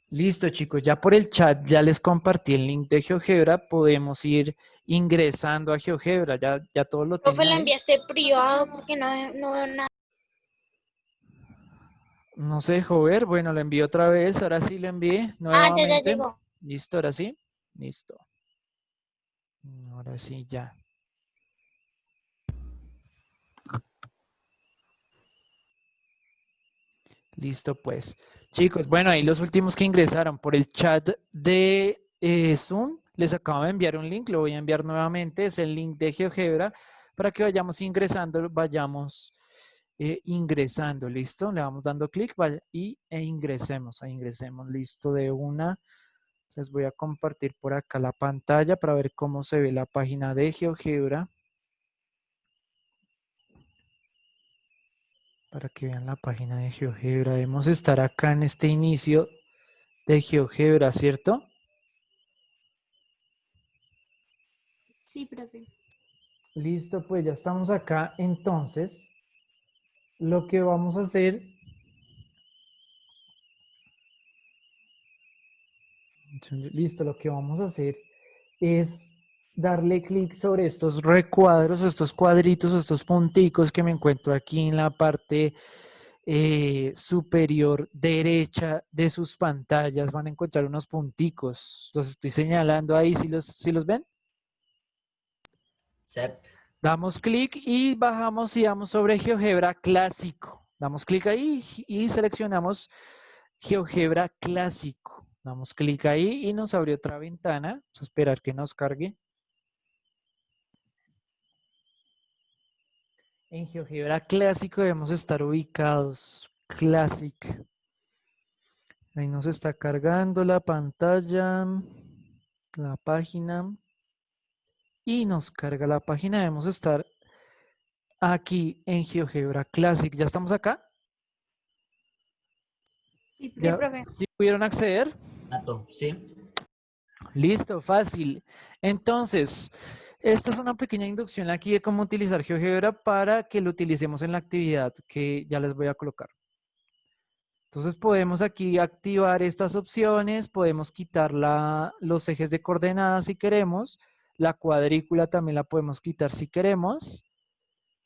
Listo, chicos, ya por el chat ya les compartí el link de GeoGebra, podemos ir ingresando a GeoGebra, ya todos lo Profe, tienen lo ahí. enviaste privado porque no veo nada. No se dejó ver, bueno, lo envío otra vez, ahora sí lo envié Ah, ya nuevamente. llegó. Listo, ahora sí, listo. Ahora sí, ya. Listo, pues. Chicos, bueno, ahí los últimos que ingresaron por el chat de Zoom, les acabo de enviar un link, lo voy a enviar nuevamente, es el link de GeoGebra, para que vayamos ingresando, vayamos ingresando, ¿listo? Le vamos dando clic ingresemos, listo, de una. Les voy a compartir por acá la pantalla para ver cómo se ve la página de GeoGebra. Para que vean la página de GeoGebra, debemos estar acá en este inicio de GeoGebra, ¿cierto? Sí, profe. Listo, pues ya estamos acá. Entonces, lo que vamos a hacer, listo, lo que vamos a hacer es darle clic sobre estos recuadros, estos cuadritos, estos punticos que me encuentro aquí en la parte superior derecha de sus pantallas. Van a encontrar unos punticos. Los estoy señalando ahí, ¿sí los ven? Sí. Damos clic y bajamos y vamos sobre GeoGebra Clásico. Damos clic ahí y seleccionamos GeoGebra Clásico. Damos clic ahí y nos abre otra ventana. Vamos a esperar que nos cargue. En GeoGebra Clásico debemos estar ubicados. Classic. Ahí nos está cargando la pantalla, la página. Y nos carga la página. Debemos estar aquí en GeoGebra Classic. ¿Ya estamos acá? Sí, Sí, ¿Ya profe. profe. sí pudieron acceder? Sí. Listo, fácil. Entonces, esta es una pequeña inducción aquí de cómo utilizar GeoGebra para que lo utilicemos en la actividad que ya les voy a colocar. Entonces podemos aquí activar estas opciones, podemos quitar los ejes de coordenadas si queremos, la cuadrícula también la podemos quitar si queremos,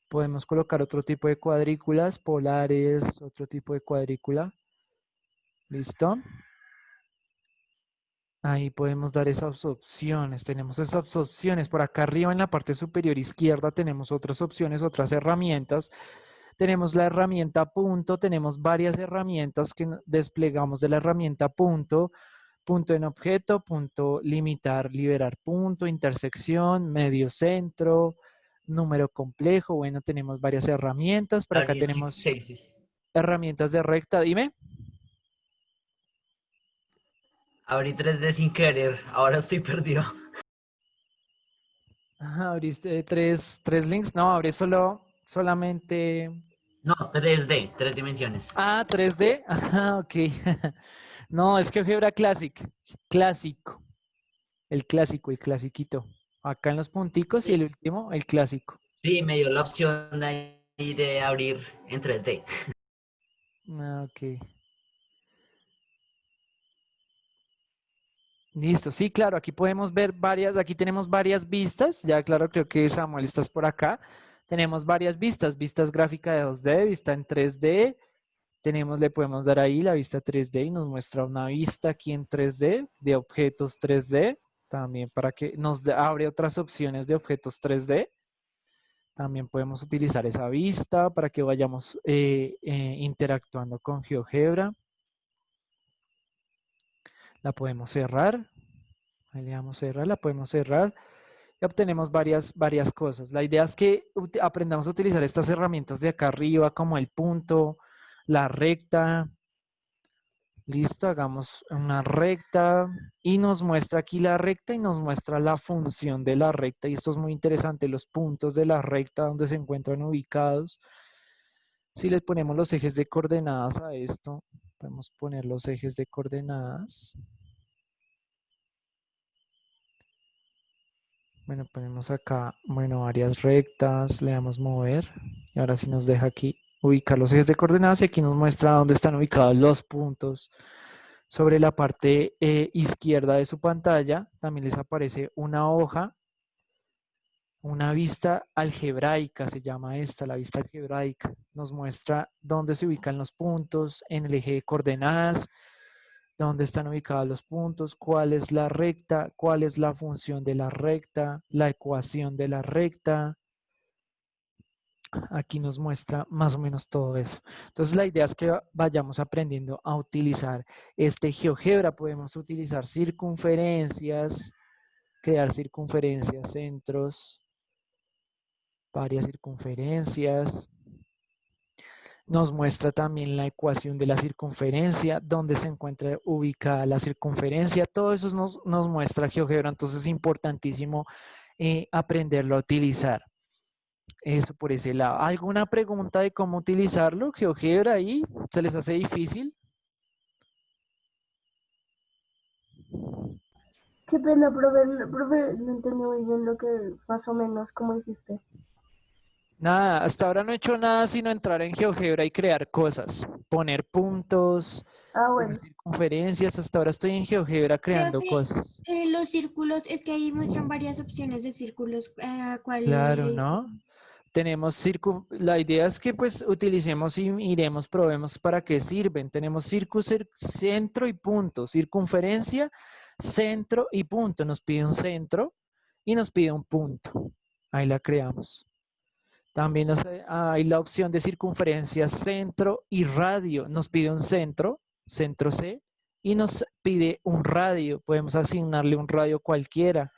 podemos colocar otro tipo de cuadrículas, polares, otro tipo de cuadrícula. ¿Listo? Ahí podemos dar esas opciones, tenemos esas opciones. Por acá arriba en la parte superior izquierda tenemos otras opciones, otras herramientas. Tenemos la herramienta punto, tenemos varias herramientas que desplegamos de la herramienta punto, punto en objeto, punto limitar, liberar punto, intersección, medio centro, número complejo. Bueno, tenemos varias herramientas. Por acá Abrir tenemos 6. herramientas de recta. Dime. Abrí 3D sin querer. Ahora estoy perdido. Ajá, abriste tres links. No, abrí solamente. No, 3D, 3 dimensiones. Ah, 3D. Ajá, ok. No, es que GeoGebra Classic. Clásico. El clásico, el clasiquito. Acá en los punticos y el último, el clásico. Sí, me dio la opción ahí de abrir en 3D. Ah, ok. Listo, sí, claro, aquí podemos ver aquí tenemos varias vistas, ya claro, creo que Samuel estás por acá. Tenemos varias vistas, vistas gráfica de 2D, vista en 3D. Le podemos dar ahí la vista 3D y nos muestra una vista aquí en 3D de objetos 3D, también para que abre otras opciones de objetos 3D. También podemos utilizar esa vista para que vayamos interactuando con GeoGebra. La podemos cerrar. Ahí le damos cerrar, la podemos cerrar y obtenemos varias cosas. La idea es que aprendamos a utilizar estas herramientas de acá arriba como el punto, la recta. Listo, hagamos una recta y nos muestra aquí la recta y nos muestra la función de la recta. Y esto es muy interesante, los puntos de la recta donde se encuentran ubicados. Si les ponemos los ejes de coordenadas a esto, podemos poner los ejes de coordenadas. Bueno, ponemos acá, bueno, varias rectas, le damos mover y ahora sí nos deja aquí ubicar los ejes de coordenadas y aquí nos muestra dónde están ubicados los puntos Sobre la parte izquierda de su pantalla también les aparece una hoja, una vista algebraica, se llama esta, la vista algebraica. Nos muestra dónde se ubican los puntos en el eje de coordenadas, dónde están ubicados los puntos, cuál es la recta, cuál es la función de la recta, la ecuación de la recta. Aquí nos muestra más o menos todo eso. Entonces la idea es que vayamos aprendiendo a utilizar este GeoGebra. Podemos utilizar circunferencias, crear circunferencias, centros, varias circunferencias. Nos muestra también la ecuación de la circunferencia, dónde se encuentra ubicada la circunferencia. Todo eso nos muestra GeoGebra, entonces es importantísimo aprenderlo a utilizar. Eso por ese lado. ¿Alguna pregunta de cómo utilizarlo, GeoGebra, ahí? ¿Se les hace difícil? Qué pena, profe, no entendí muy bien lo que más o menos como dijiste. Nada, hasta ahora no he hecho nada sino entrar en GeoGebra y crear cosas, poner puntos, Ah, poner bueno. circunferencias. Hasta ahora estoy en GeoGebra creando Profe, cosas. los círculos, es que ahí muestran varias opciones de círculos. ¿Cuál Claro, le ¿no? Tenemos la idea es que pues utilicemos y miremos, probemos para qué sirven. Tenemos centro y punto, circunferencia, centro y punto. Nos pide un centro y nos pide un punto. Ahí la creamos. También hay la opción de circunferencia, centro y radio. Nos pide un centro, centro C, y nos pide un radio. Podemos asignarle un radio cualquiera.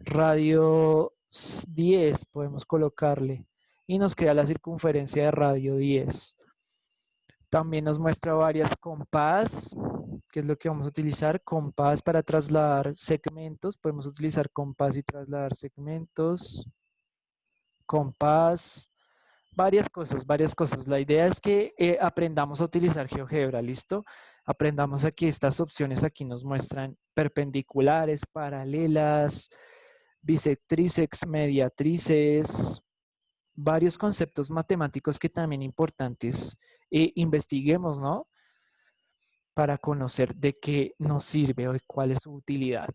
Radio 10 podemos colocarle y nos crea la circunferencia de radio 10. También nos muestra varias compás, que es lo que vamos a utilizar. Compás para trasladar segmentos. Podemos utilizar compás y trasladar segmentos. Compás. Varias cosas, varias cosas. La idea es que aprendamos a utilizar GeoGebra, ¿listo? Aprendamos aquí, estas opciones aquí nos muestran perpendiculares, paralelas, bisectrices, mediatrices, varios conceptos matemáticos que también importantes investiguemos, ¿no? Para conocer de qué nos sirve o de cuál es su utilidad.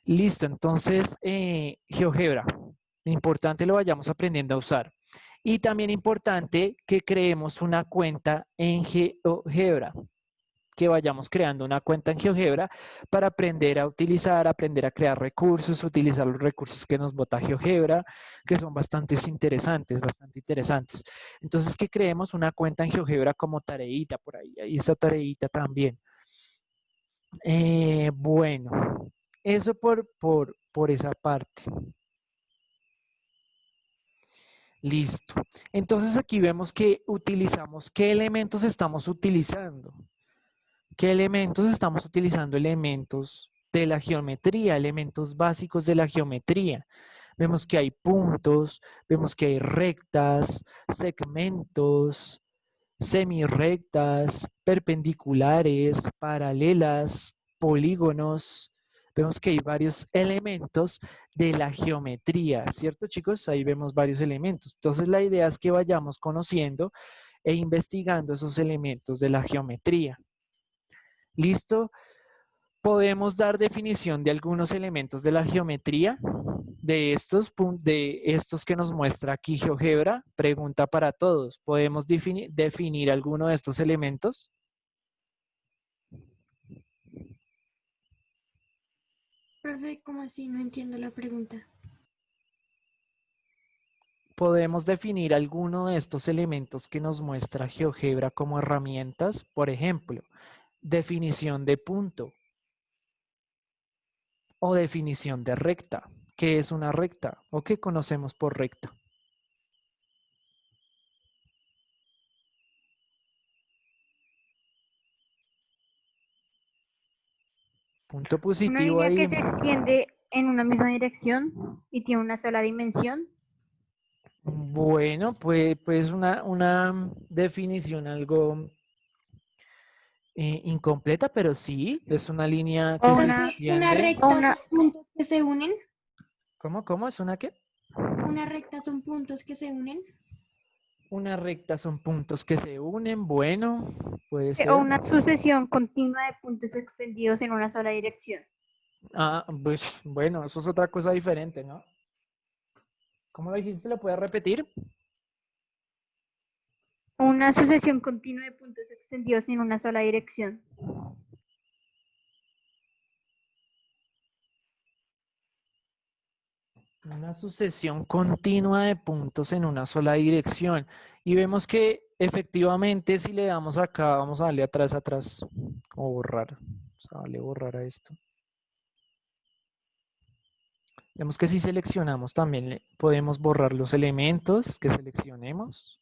Listo, entonces, GeoGebra, importante lo vayamos aprendiendo a usar. Y también importante que creemos una cuenta en GeoGebra, que vayamos creando una cuenta en GeoGebra para aprender a utilizar, aprender a crear recursos, utilizar los recursos que nos bota GeoGebra, que son bastante interesantes. Entonces, que creemos una cuenta en GeoGebra como tareita por ahí, ahí esa tareita también. Bueno, eso por esa parte. Listo. Entonces aquí vemos que utilizamos, ¿qué elementos estamos utilizando? ¿Qué elementos estamos utilizando? Elementos de la geometría, elementos básicos de la geometría. Vemos que hay puntos, vemos que hay rectas, segmentos, semirrectas, perpendiculares, paralelas, polígonos. Vemos que hay varios elementos de la geometría, ¿cierto, chicos? Ahí vemos varios elementos. Entonces, la idea es que vayamos conociendo e investigando esos elementos de la geometría. ¿Listo? Podemos dar definición de algunos elementos de la geometría, de estos que nos muestra aquí GeoGebra. Pregunta para todos. ¿Podemos definir alguno de estos elementos? Profe, ¿cómo así? No entiendo la pregunta. ¿Podemos definir alguno de estos elementos que nos muestra GeoGebra como herramientas? Por ejemplo, definición de punto o definición de recta. ¿Qué es una recta o qué conocemos por recta? Punto Una positivo línea ahí. que se extiende en una misma dirección y tiene una sola dimensión. Bueno, pues una definición algo incompleta, pero sí, es una línea que O se una, Una extiende. recta una- son puntos que se unen. ¿Cómo? ¿Es una qué? Una recta son puntos que se unen. Una recta son puntos que se unen, bueno, puede ser. O una sucesión continua de puntos extendidos en una sola dirección. Ah, pues, bueno, eso es otra cosa diferente, ¿no? ¿Cómo lo dijiste? ¿Lo puedes repetir? Una sucesión continua de puntos extendidos en una sola dirección. Una sucesión continua de puntos en una sola dirección. Y vemos que efectivamente si le damos acá, vamos a darle atrás, o borrar. Vamos a darle borrar a esto. Vemos que si seleccionamos también podemos borrar los elementos que seleccionemos.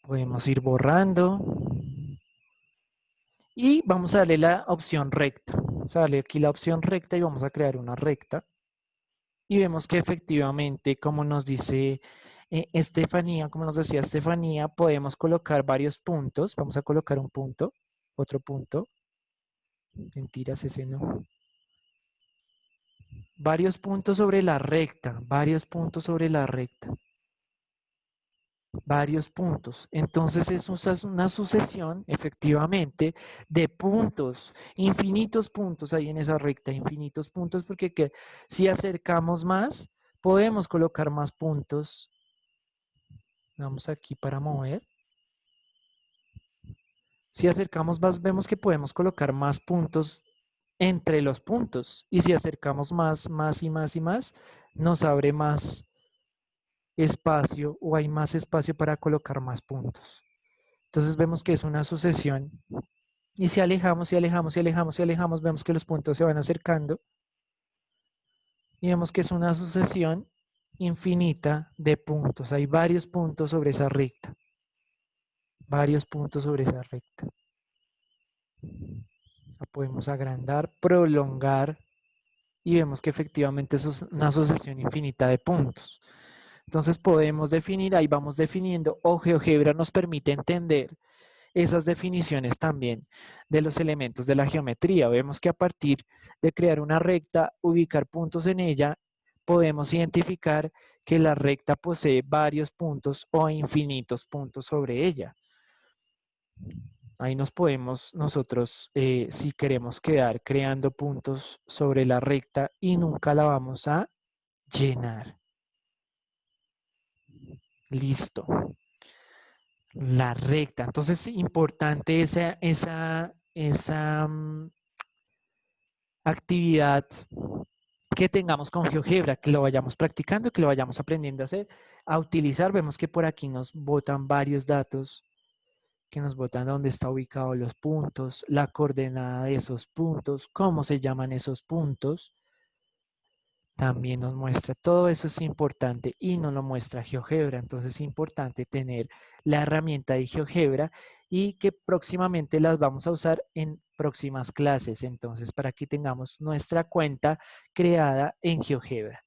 Podemos ir borrando. Y vamos a darle la opción recta. Vamos a darle aquí la opción recta y vamos a crear una recta. Y vemos que efectivamente, como nos dice Estefanía, como nos decía Estefanía, podemos colocar varios puntos. Vamos a colocar un punto, otro punto. Mentiras, ese no. Varios puntos sobre la recta, varios puntos sobre la recta. Varios puntos. Entonces es una sucesión, efectivamente, de puntos, infinitos puntos ahí en esa recta, infinitos puntos, porque si acercamos más, podemos colocar más puntos. Vamos aquí para mover. Si acercamos más, vemos que podemos colocar más puntos entre los puntos. Y si acercamos más y más, nos abre más espacio o hay más espacio para colocar más puntos. Entonces vemos que es una sucesión. Y si alejamos, vemos que los puntos se van acercando. Y vemos que es una sucesión infinita de puntos. Hay varios puntos sobre esa recta. Varios puntos sobre esa recta. La podemos agrandar, prolongar. Y vemos que efectivamente eso es una sucesión infinita de puntos. Entonces podemos definir, ahí vamos definiendo, o GeoGebra nos permite entender esas definiciones también de los elementos de la geometría. Vemos que a partir de crear una recta, ubicar puntos en ella, podemos identificar que la recta posee varios puntos o infinitos puntos sobre ella. Ahí nos podemos nosotros, si queremos quedar creando puntos sobre la recta y nunca la vamos a llenar. Listo. La recta. Entonces, importante esa actividad que tengamos con GeoGebra, que lo vayamos practicando, que lo vayamos aprendiendo a hacer, a utilizar. Vemos que por aquí nos botan varios datos, que nos botan dónde está ubicado los puntos, la coordenada de esos puntos, cómo se llaman esos puntos. También nos muestra, todo eso es importante y nos lo muestra GeoGebra. Entonces es importante tener la herramienta de GeoGebra y que próximamente las vamos a usar en próximas clases. Entonces para que tengamos nuestra cuenta creada en GeoGebra.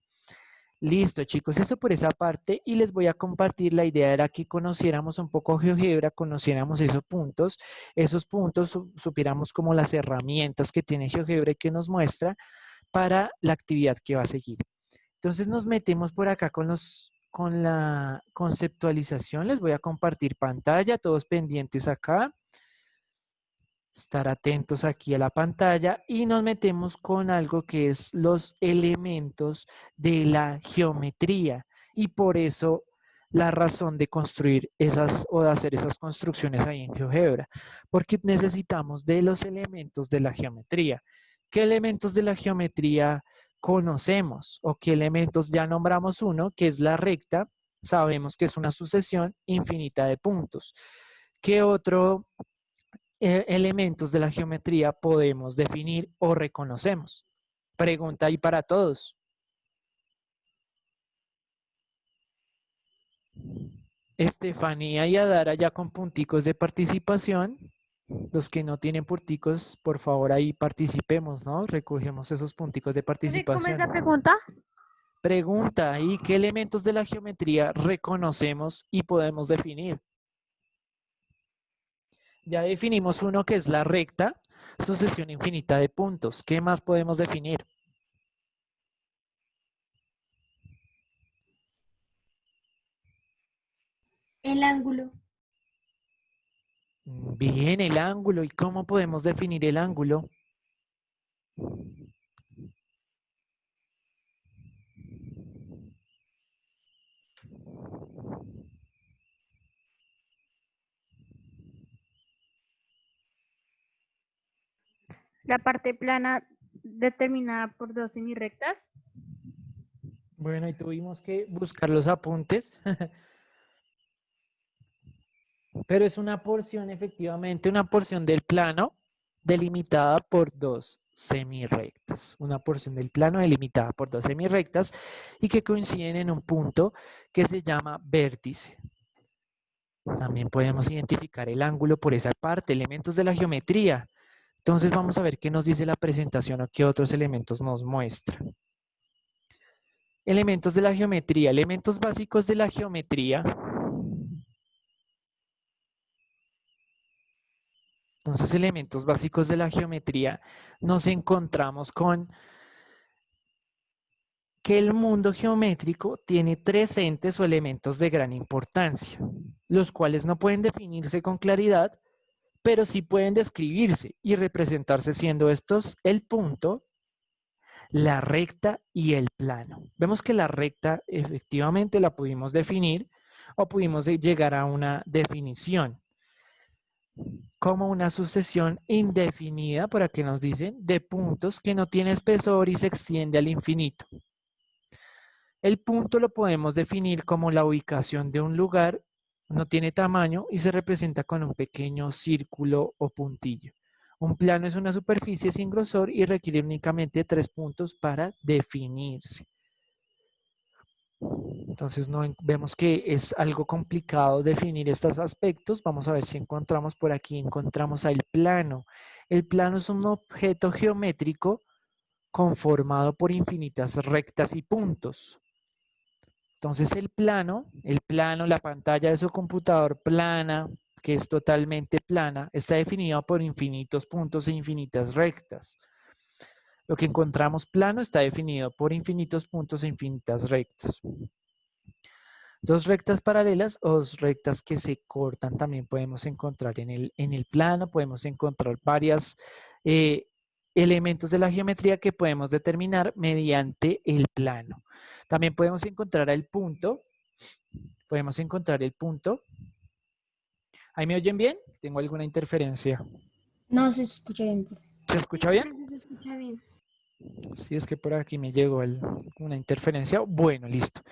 Listo, chicos, eso por esa parte y les voy a compartir. La idea era que conociéramos un poco GeoGebra, conociéramos esos puntos, supiéramos como las herramientas que tiene GeoGebra y que nos muestra para la actividad que va a seguir. Entonces nos metemos por acá con la conceptualización. Les voy a compartir pantalla, todos pendientes acá. Estar atentos aquí a la pantalla y nos metemos con algo que es los elementos de la geometría y por eso la razón de construir esas o de hacer esas construcciones ahí en GeoGebra, porque necesitamos de los elementos de la geometría. ¿Qué elementos de la geometría conocemos o qué elementos? Ya nombramos uno, que es la recta. Sabemos que es una sucesión infinita de puntos. ¿Qué otro elementos de la geometría podemos definir o reconocemos? Pregunta ahí para todos. Estefanía y Adara ya con punticos de participación. Los que no tienen punticos, por favor ahí participemos, ¿no? Recogemos esos punticos de participación. ¿Cómo es la pregunta? Pregunta ahí, ¿qué elementos de la geometría reconocemos y podemos definir? Ya definimos uno que es la recta, sucesión infinita de puntos. ¿Qué más podemos definir? El ángulo. Bien, el ángulo. ¿Y cómo podemos definir el ángulo? La parte plana determinada por dos semirrectas. Bueno, y tuvimos que buscar los apuntes. Pero es una porción, efectivamente, una porción del plano delimitada por dos semirrectas. Una porción del plano delimitada por dos semirrectas y que coinciden en un punto que se llama vértice. También podemos identificar el ángulo por esa parte, elementos de la geometría. Entonces vamos a ver qué nos dice la presentación o qué otros elementos nos muestra. Elementos de la geometría, elementos básicos de la geometría. Entonces, elementos básicos de la geometría, nos encontramos con que el mundo geométrico tiene tres entes o elementos de gran importancia, los cuales no pueden definirse con claridad, pero sí pueden describirse y representarse siendo estos el punto, la recta y el plano. Vemos que la recta efectivamente la pudimos definir o pudimos llegar a una definición como una sucesión indefinida, por aquí nos dicen, de puntos que no tiene espesor y se extiende al infinito. El punto lo podemos definir como la ubicación de un lugar, no tiene tamaño y se representa con un pequeño círculo o puntillo. Un plano es una superficie sin grosor y requiere únicamente 3 puntos para definirse. Entonces vemos que es algo complicado definir estos aspectos. Vamos a ver si encontramos por aquí, encontramos el plano. El plano es un objeto geométrico conformado por infinitas rectas y puntos. Entonces el plano, la pantalla de su computador plana, que es totalmente plana, está definido por infinitos puntos e infinitas rectas. Lo que encontramos plano está definido por infinitos puntos e infinitas rectas. Dos rectas paralelas o dos rectas que se cortan también podemos encontrar en el plano. Podemos encontrar varios elementos de la geometría que podemos determinar mediante el plano. También podemos encontrar el punto. Podemos encontrar el punto. ¿Ahí me oyen bien? ¿Tengo alguna interferencia? No se escucha bien, profe. ¿Se escucha bien? Se escucha bien. Sí, es que por aquí me llegó una interferencia. Bueno, listo.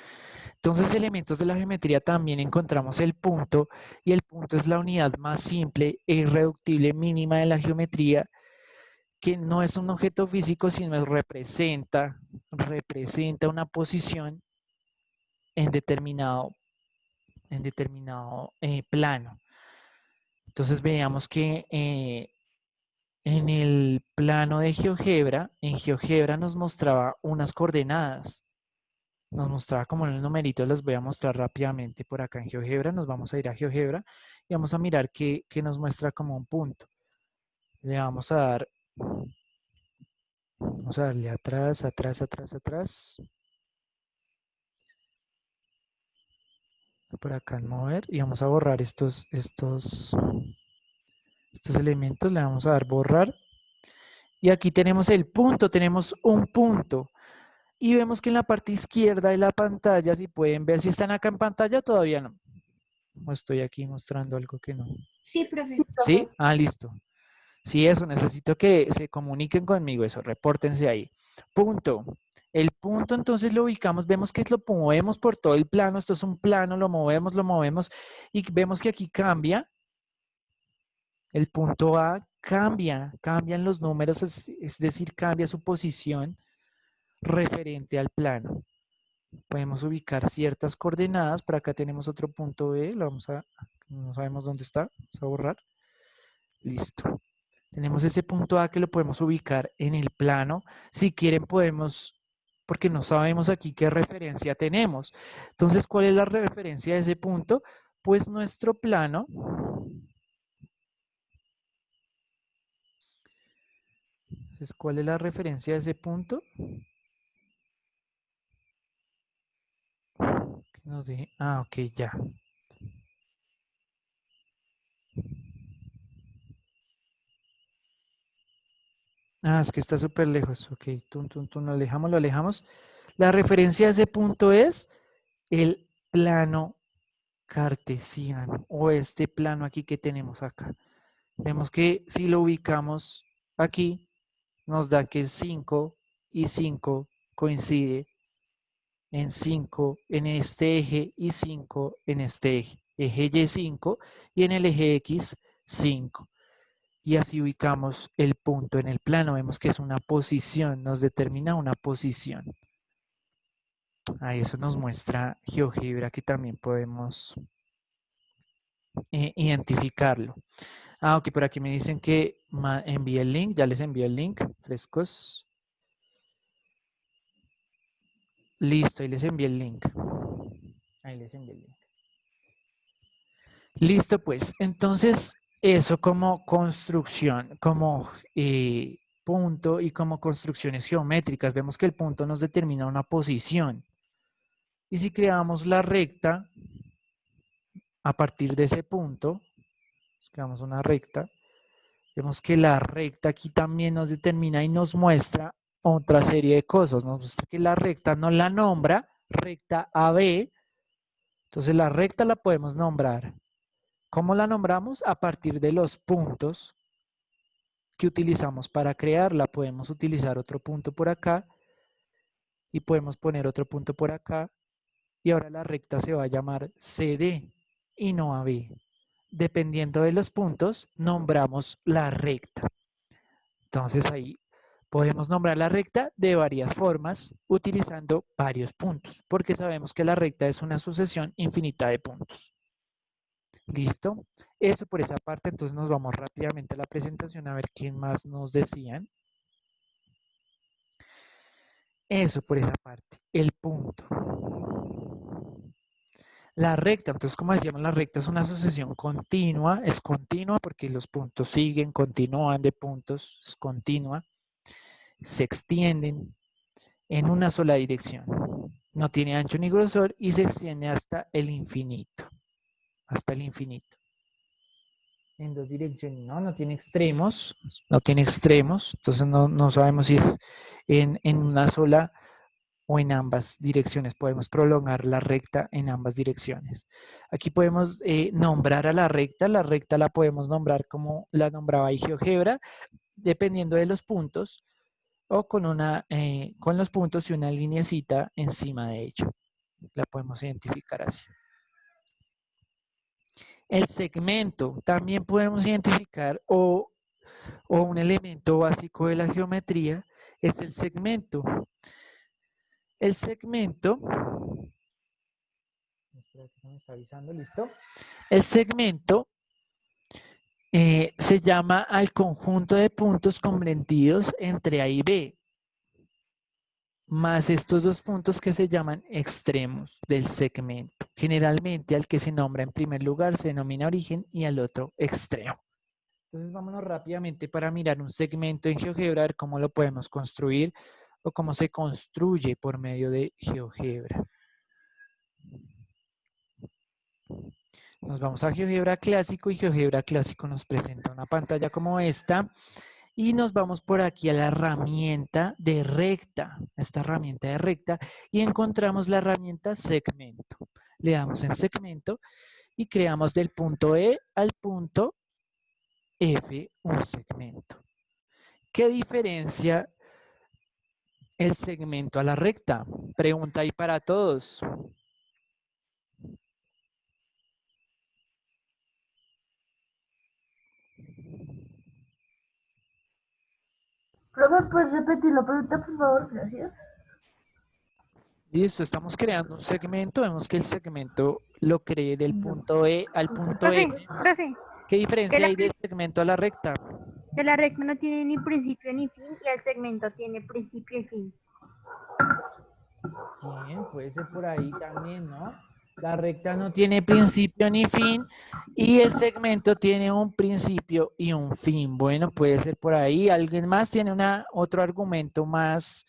Entonces, elementos de la geometría también encontramos el punto, y el punto es la unidad más simple e irreductible mínima de la geometría, que no es un objeto físico, sino representa una posición en determinado plano. Entonces, veamos que en el plano de GeoGebra, en GeoGebra nos mostraba unas coordenadas. Nos mostraba como en el numerito, les voy a mostrar rápidamente por acá en GeoGebra. Nos vamos a ir a GeoGebra y vamos a mirar qué nos muestra como un punto. Le vamos a darle atrás, atrás, atrás, atrás. Por acá en mover y vamos a borrar estos elementos. Le vamos a dar borrar. Y aquí tenemos el punto, tenemos un punto. Y vemos que en la parte izquierda de la pantalla, si pueden ver, si están acá en pantalla, todavía no. O estoy aquí mostrando algo que no. Sí, profe. ¿Sí? Ah, listo. Sí, eso, necesito que se comuniquen conmigo, eso, repórtense ahí. Punto. El punto entonces lo ubicamos, vemos que lo movemos por todo el plano, esto es un plano, lo movemos y vemos que aquí cambia. El punto A cambian los números, es decir, cambia su posición referente al plano. Podemos ubicar ciertas coordenadas. Por acá tenemos otro punto B. No sabemos dónde está. Vamos a borrar. Listo. Tenemos ese punto A que lo podemos ubicar en el plano. Si quieren podemos, porque no sabemos aquí qué referencia tenemos. Entonces, ¿cuál es la referencia de ese punto? Pues nuestro plano. Entonces, ¿cuál es la referencia de ese punto? Ok, ya. Ah, es que está súper lejos. Ok, lo alejamos, lo alejamos. La referencia a ese punto es el plano cartesiano o este plano aquí que tenemos acá. Vemos que si lo ubicamos aquí, nos da que 5 y 5 coincide en 5 en este eje y 5 en este eje. Eje Y 5 y en el eje X 5. Y así ubicamos el punto en el plano. Vemos que es una posición, nos determina una posición. Ahí eso nos muestra GeoGebra que también podemos identificarlo. Ah, ok, por aquí me dicen que envíe el link, ya les envío el link, frescos. Listo, ahí les envié el link. Ahí les envié el link. Listo, pues. Entonces, eso como construcción, como punto y como construcciones geométricas. Vemos que el punto nos determina una posición. Y si creamos la recta, a partir de ese punto, creamos una recta, vemos que la recta aquí también nos determina y nos muestra otra serie de cosas. Nos muestra que la recta no la nombra recta AB. Entonces la recta la podemos nombrar. ¿Cómo la nombramos? A partir de los puntos que utilizamos para crearla. Podemos utilizar otro punto por acá y podemos poner otro punto por acá. Y ahora la recta se va a llamar CD y no AB. Dependiendo de los puntos, nombramos la recta. Entonces ahí podemos nombrar la recta de varias formas utilizando varios puntos, porque sabemos que la recta es una sucesión infinita de puntos. ¿Listo? Eso por esa parte, entonces nos vamos rápidamente a la presentación a ver quién más nos decían. Eso por esa parte, el punto. La recta, entonces como decíamos, la recta es una sucesión continua, es continua porque los puntos siguen, continúan de puntos, es continua, se extienden en una sola dirección. No tiene ancho ni grosor y se extiende hasta el infinito, hasta el infinito. En dos direcciones, no tiene extremos, entonces no sabemos si es en una sola o en ambas direcciones. Podemos prolongar la recta en ambas direcciones. Aquí podemos nombrar a la recta la podemos nombrar como la nombraba ahí GeoGebra, dependiendo de los puntos, o con los puntos y una lineecita encima de ello. La podemos identificar así. El segmento también podemos identificar o un elemento básico de la geometría es el segmento. El segmento, espera que me está avisando, listo. El segmento se llama al conjunto de puntos comprendidos entre A y B, más estos dos puntos que se llaman extremos del segmento. Generalmente al que se nombra en primer lugar se denomina origen y al otro extremo. Entonces vámonos rápidamente para mirar un segmento en GeoGebra, a ver cómo lo podemos construir o cómo se construye por medio de GeoGebra. Nos vamos a GeoGebra Clásico y GeoGebra Clásico nos presenta una pantalla como esta y nos vamos por aquí a la herramienta de recta, esta herramienta de recta y encontramos la herramienta segmento. Le damos en segmento y creamos del punto E al punto F un segmento. ¿Qué diferencia el segmento a la recta? Pregunta ahí para todos. Profe, ¿puedes repetir la pregunta, por favor? Gracias. Listo, estamos creando un segmento. Vemos que el segmento lo cree del punto E al punto F. Profe, ¿Qué que diferencia la, hay del segmento a la recta? que la recta no tiene ni principio ni fin y el segmento tiene principio y fin. Bien, puede ser por ahí también, ¿no? La recta no tiene principio ni fin y el segmento tiene un principio y un fin. Bueno, puede ser por ahí. ¿Alguien más tiene otro argumento más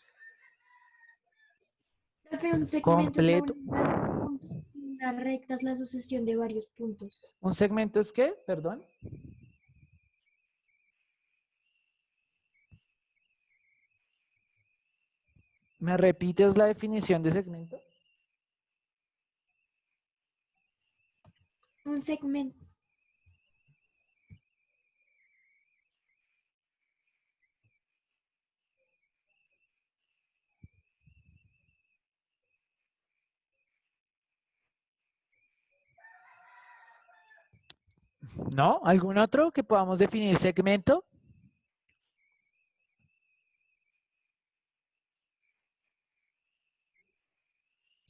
Profe, un segmento es la completo? unidad de puntos y una recta es la sucesión de varios puntos. ¿Un segmento es qué? Perdón. ¿Me repites la definición de segmento? Un segmento. ¿No? ¿Algún otro que podamos definir segmento?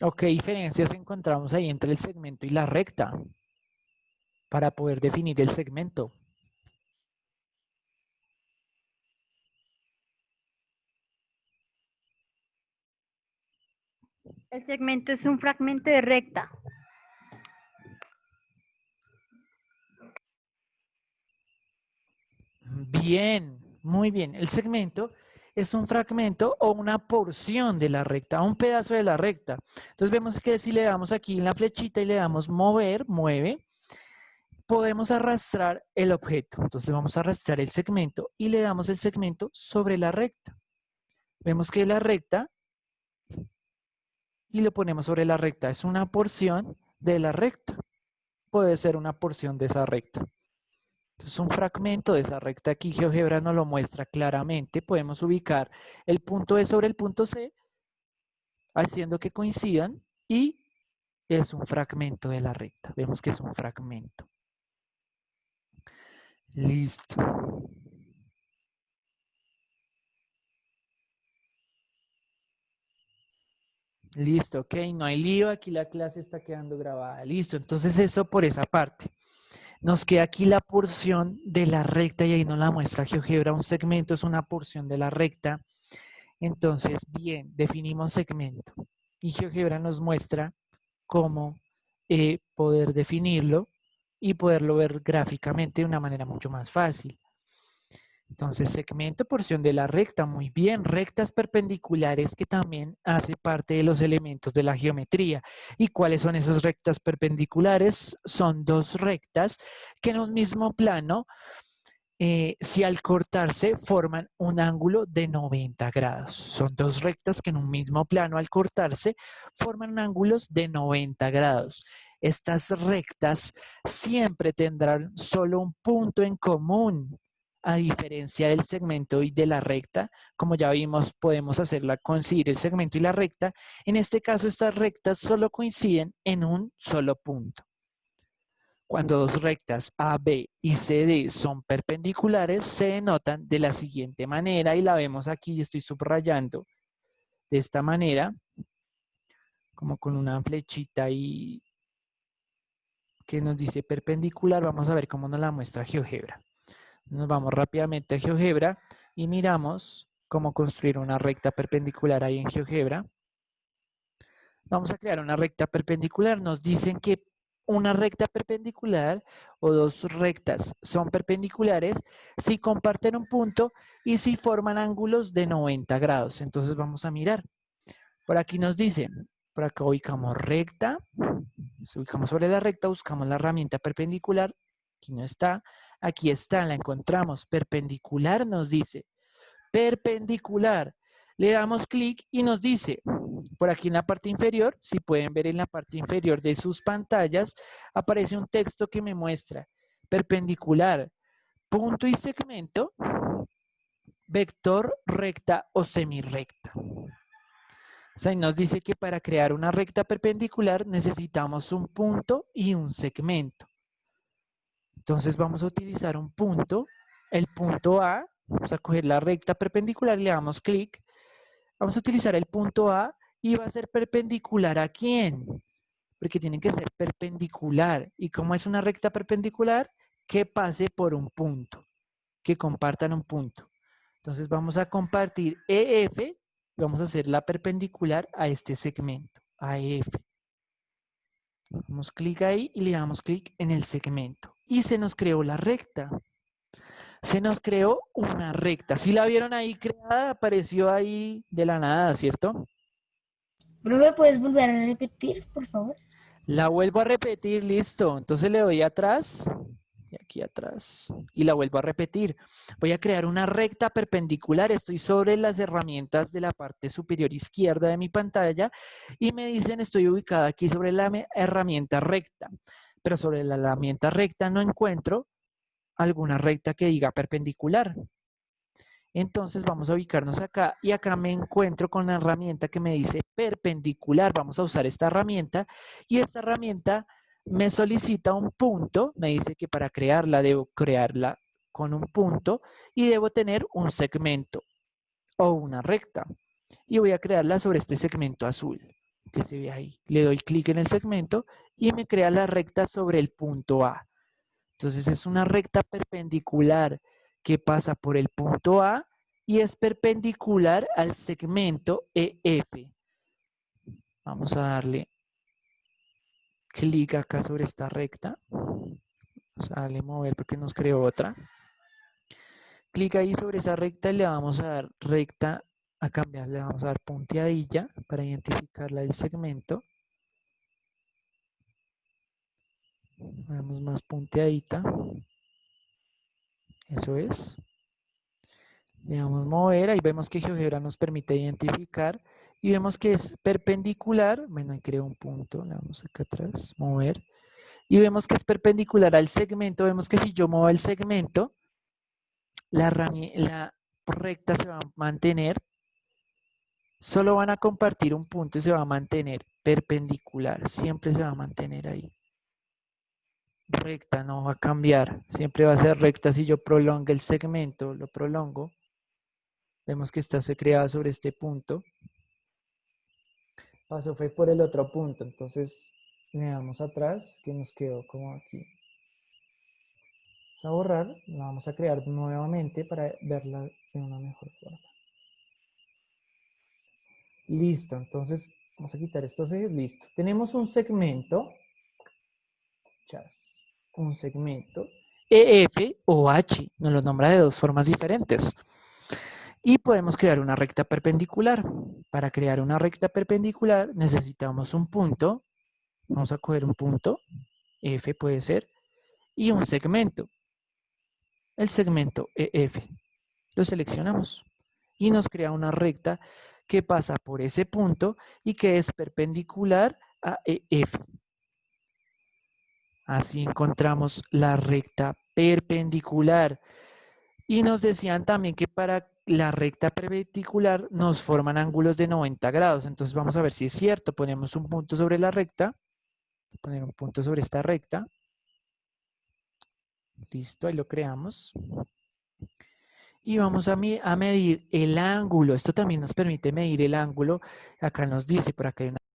¿O qué diferencias encontramos ahí entre el segmento y la recta para poder definir el segmento? El segmento es un fragmento de recta. Bien, muy bien. El segmento es un fragmento o una porción de la recta, un pedazo de la recta. Entonces vemos que si le damos aquí en la flechita y le damos mover, mueve, podemos arrastrar el objeto. Entonces vamos a arrastrar el segmento y le damos el segmento sobre la recta. Vemos que la recta y lo ponemos sobre la recta. Es una porción de la recta. Puede ser una porción de esa recta. Entonces un fragmento de esa recta aquí, GeoGebra nos lo muestra claramente. Podemos ubicar el punto E sobre el punto C, haciendo que coincidan, y es un fragmento de la recta. Vemos que es un fragmento. Listo. Listo, ok, no hay lío, aquí la clase está quedando grabada. Listo, entonces eso por esa parte. Nos queda aquí la porción de la recta y ahí nos la muestra GeoGebra. Un segmento es una porción de la recta. Entonces, bien, definimos segmento. Y GeoGebra nos muestra cómo poder definirlo y poderlo ver gráficamente de una manera mucho más fácil. Entonces, segmento, porción de la recta, muy bien. Rectas perpendiculares que también hace parte de los elementos de la geometría. ¿Y cuáles son esas rectas perpendiculares? Son dos rectas que en un mismo plano, si al cortarse, forman un ángulo de 90 grados. Son dos rectas que en un mismo plano, al cortarse, forman ángulos de 90 grados. Estas rectas siempre tendrán solo un punto en común. A diferencia del segmento y de la recta, como ya vimos, podemos hacerla coincidir el segmento y la recta. En este caso, estas rectas solo coinciden en un solo punto. Cuando dos rectas AB y CD son perpendiculares, se denotan de la siguiente manera, y la vemos aquí, estoy subrayando de esta manera, como con una flechita ahí que nos dice perpendicular. Vamos a ver cómo nos la muestra GeoGebra. Nos vamos rápidamente a GeoGebra y miramos cómo construir una recta perpendicular ahí en GeoGebra. Vamos a crear una recta perpendicular. Nos dicen que una recta perpendicular o dos rectas son perpendiculares si comparten un punto y si forman ángulos de 90 grados. Entonces vamos a mirar. Por aquí nos dice, por acá ubicamos recta, nos ubicamos sobre la recta, buscamos la herramienta perpendicular. Aquí no está. Aquí está, la encontramos. Perpendicular nos dice. Perpendicular. Le damos clic y nos dice, por aquí en la parte inferior, si pueden ver en la parte inferior de sus pantallas, aparece un texto que me muestra perpendicular, punto y segmento, vector, recta o semirrecta. O sea, nos dice que para crear una recta perpendicular necesitamos un punto y un segmento. Entonces vamos a utilizar un punto, el punto A, vamos a coger la recta perpendicular y le damos clic. Vamos a utilizar el punto A y va a ser perpendicular ¿a quién? Porque tiene que ser perpendicular. ¿Y cómo es una recta perpendicular? Que pase por un punto, que compartan un punto. Entonces vamos a compartir EF y vamos a hacer la perpendicular a este segmento, a EF. Damos clic ahí y le damos clic en el segmento. Y se nos creó la recta. Se nos creó una recta. Si la vieron ahí creada, apareció ahí de la nada, ¿cierto? Profe, ¿puedes volver a repetir, por favor? La vuelvo a repetir, listo. Entonces le doy atrás. y aquí atrás. Y la vuelvo a repetir. Voy a crear una recta perpendicular. Estoy sobre las herramientas de la parte superior izquierda de mi pantalla y me dicen estoy ubicada aquí sobre la herramienta recta. Pero sobre la herramienta recta no encuentro alguna recta que diga perpendicular. Entonces vamos a ubicarnos acá y acá me encuentro con la herramienta que me dice perpendicular. Vamos a usar esta herramienta y esta herramienta me solicita un punto. Me dice que para crearla debo crearla con un punto y debo tener un segmento o una recta. Y voy a crearla sobre este segmento azul que se ve ahí. Le doy clic en el segmento y me crea la recta sobre el punto A. Entonces es una recta perpendicular que pasa por el punto A y es perpendicular al segmento EF. Vamos a darle clic acá sobre esta recta. Vamos a darle mover porque nos creó otra. Clic ahí sobre esa recta y le vamos a dar recta, a cambiar, le vamos a dar punteadilla para identificarla del segmento. Damos más punteadita. Eso es. Le damos mover, ahí vemos que GeoGebra nos permite identificar y vemos que es perpendicular, bueno, ahí creo un punto, le damos acá atrás, mover, y vemos que es perpendicular al segmento. Vemos que si yo muevo el segmento, la recta se va a mantener, solo van a compartir un punto y se va a mantener perpendicular, siempre se va a mantener ahí. Recta, no va a cambiar, siempre va a ser recta. Si yo prolongo el segmento, lo prolongo, vemos que está creada sobre este punto. Pasó fue por el otro punto, entonces le damos atrás, que nos quedó como aquí. Vamos a borrar, la vamos a crear nuevamente para verla de una mejor forma. Listo, entonces vamos a quitar estos ejes, listo. Tenemos un segmento, un segmento EF o H, nos lo nombra de dos formas diferentes. Y podemos crear una recta perpendicular. Para crear una recta perpendicular necesitamos un punto. Vamos a coger un punto, F puede ser, y un segmento. El segmento EF. Lo seleccionamos y nos crea una recta que pasa por ese punto y que es perpendicular a EF. Así encontramos la recta perpendicular. Y nos decían también que para la recta perpendicular nos forman ángulos de 90 grados. Entonces vamos a ver si es cierto. Ponemos un punto sobre la recta. Poner un punto sobre esta recta. Listo, ahí lo creamos. Y vamos a medir el ángulo. Esto también nos permite medir el ángulo. Acá nos dice, por acá hay una